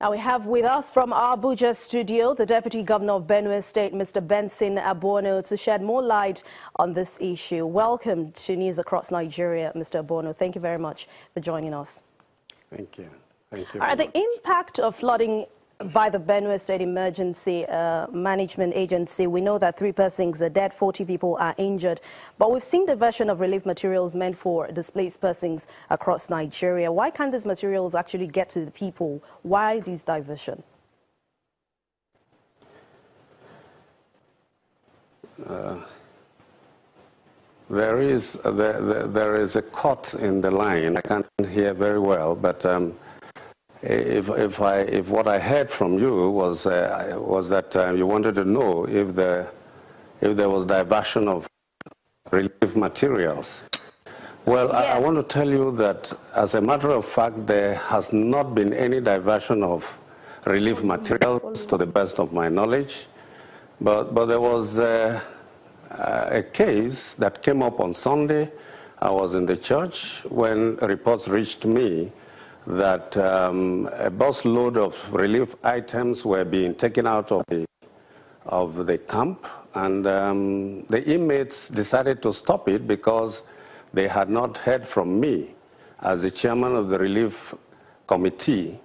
And we have with us from our Abuja studio the Deputy Governor of Benue State, Mr. Benson Abono, to shed more light on this issue. Welcome to News Across Nigeria, Mr. Abono. Thank you very much for joining us. Thank you. Thank you. All right, the impact of flooding by the Benue State Emergency Management Agency, we know that 3 persons are dead, 40 people are injured, but we've seen diversion of relief materials meant for displaced persons across Nigeria. Why can't these materials actually get to the people? Why this diversion? There is a cut in the line. I can't hear very well, but if what I heard from you was that you wanted to know if there was diversion of relief materials. Well, yeah. I want to tell you that, as a matter of fact, there has not been any diversion of relief materials, to the best of my knowledge. But there was a case that came up on Sunday. I was in the church when reports reached me that a bus load of relief items were being taken out of the camp, and the inmates decided to stop it because they had not heard from me as the chairman of the relief committee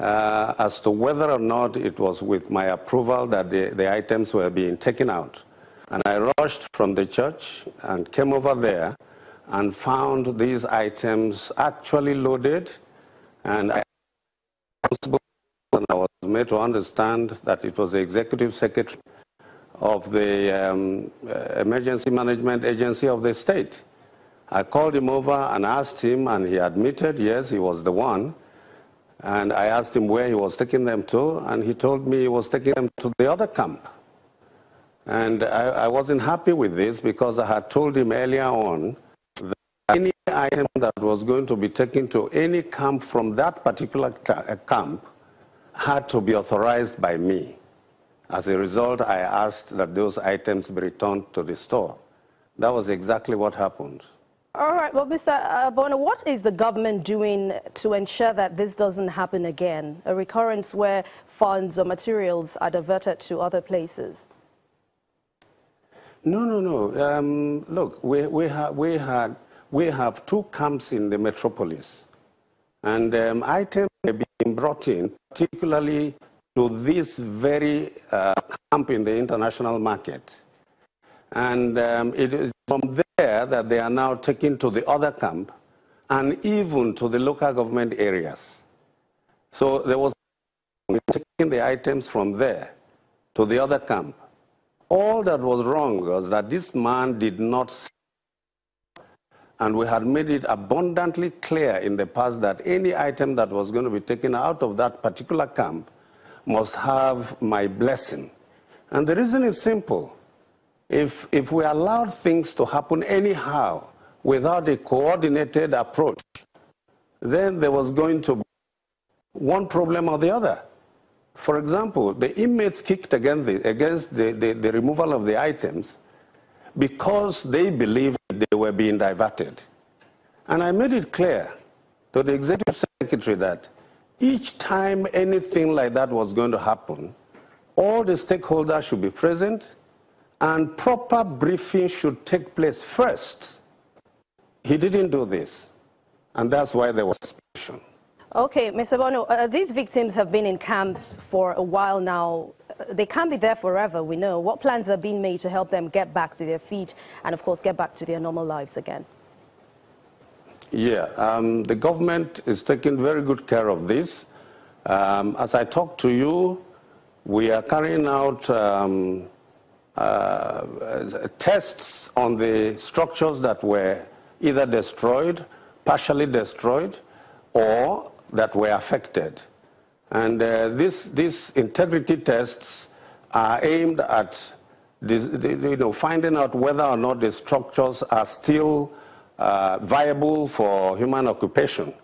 as to whether or not it was with my approval that the items were being taken out. And I rushed from the church and came over there and found these items actually loaded. And I was made to understand that it was the executive secretary of the Emergency Management Agency of the state. I called him over and asked him, and he admitted, yes, he was the one. And I asked him where he was taking them to, and he told me he was taking them to the other camp. And I wasn't happy with this because I had told him earlier on that any item that was going to be taken to any camp from that particular camp had to be authorized by me. As a result, I asked that those items be returned to the store. That was exactly what happened. All right, well, Mr. Abono, what is the government doing to ensure that this doesn't happen again, a recurrence where funds or materials are diverted to other places? No. Look, we have 2 camps in the metropolis, and items are being brought in, particularly to this very camp in the international market. And it is from there that they are now taken to the other camp and even to the local government areas. So there was taking the items from there to the other camp. All that was wrong was that this man did not, and we had made it abundantly clear in the past that any item that was going to be taken out of that particular camp must have my blessing. And the reason is simple. If we allowed things to happen anyhow without a coordinated approach, then there was going to be one problem or the other. For example, the inmates kicked against the removal of the items because they believed they were being diverted. And I made it clear to the executive secretary that each time anything like that was going to happen, all the stakeholders should be present and proper briefing should take place first. He didn't do this, and that's why there was suspicion. Okay, Mr. Abono, these victims have been in camp for a while now. They can't be there forever, we know. What plans are being made to help them get back to their feet and, of course, get back to their normal lives again? Yeah, the government is taking very good care of this. As I talk to you, we are carrying out tests on the structures that were either destroyed, partially destroyed, or that were affected. And these integrity tests are aimed at finding out whether or not the structures are still viable for human occupation.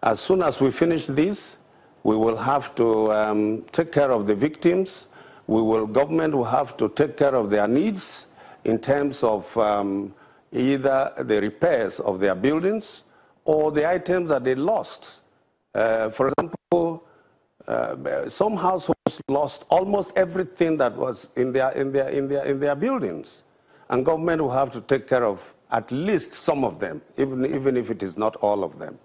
As soon as we finish this, we will have to take care of the victims. Government will have to take care of their needs in terms of either the repairs of their buildings or the items that they lost. For example, some households lost almost everything that was in their buildings. And government will have to take care of at least some of them, even if it is not all of them.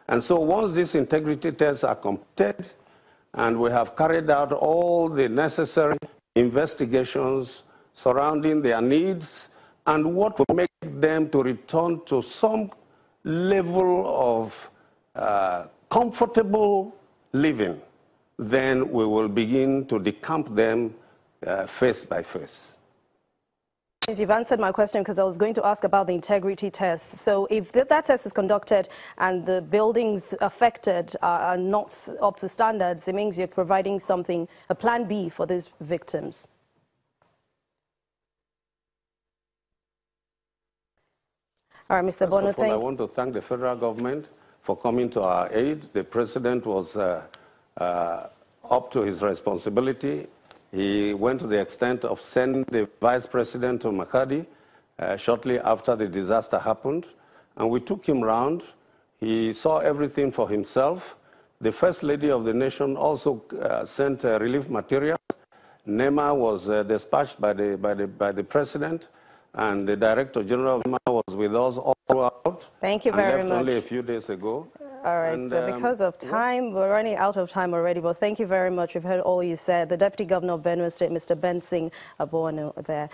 And so once these integrity tests are completed, and we have carried out all the necessary investigations surrounding their needs and what will make them to return to some level of comfortable living, then we will begin to decamp them face by face. You've answered my question because I was going to ask about the integrity test. So if that test is conducted and the buildings affected are not up to standards, it means you're providing something, a plan B for these victims. All right, Mr. Bono, First of all, I want to thank the federal government for coming to our aid. The president was up to his responsibility. He went to the extent of sending the vice president to Makadi shortly after the disaster happened. And we took him round. He saw everything for himself. The first lady of the nation also sent relief materials. NEMA was dispatched by the president. And the Director General of NEMA was with us all throughout. Thank you very much. Left only a few days ago. All right, and, so because of time, we're running out of time already, but thank you very much. We've heard all you said. The Deputy Governor of Benue State, Mr. Benson Aboano, there.